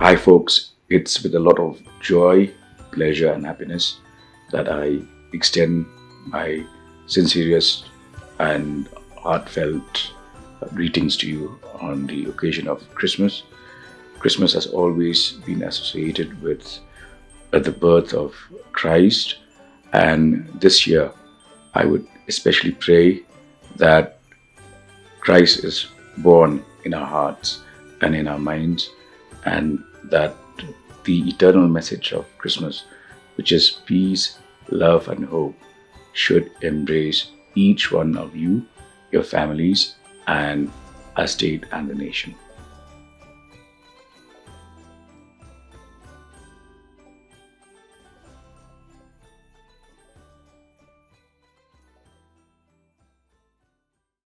Hi, folks. It's with a lot of joy, pleasure, and happiness that I extend my sincerest and heartfelt greetings to you on the occasion of Christmas. Christmas has always been associated with the birth of Christ, and this year I would especially pray that Christ is born in our hearts and in our minds, and that the eternal message of Christmas, which is peace, love, and hope, should embrace each one of you, your families, and our state and the nation.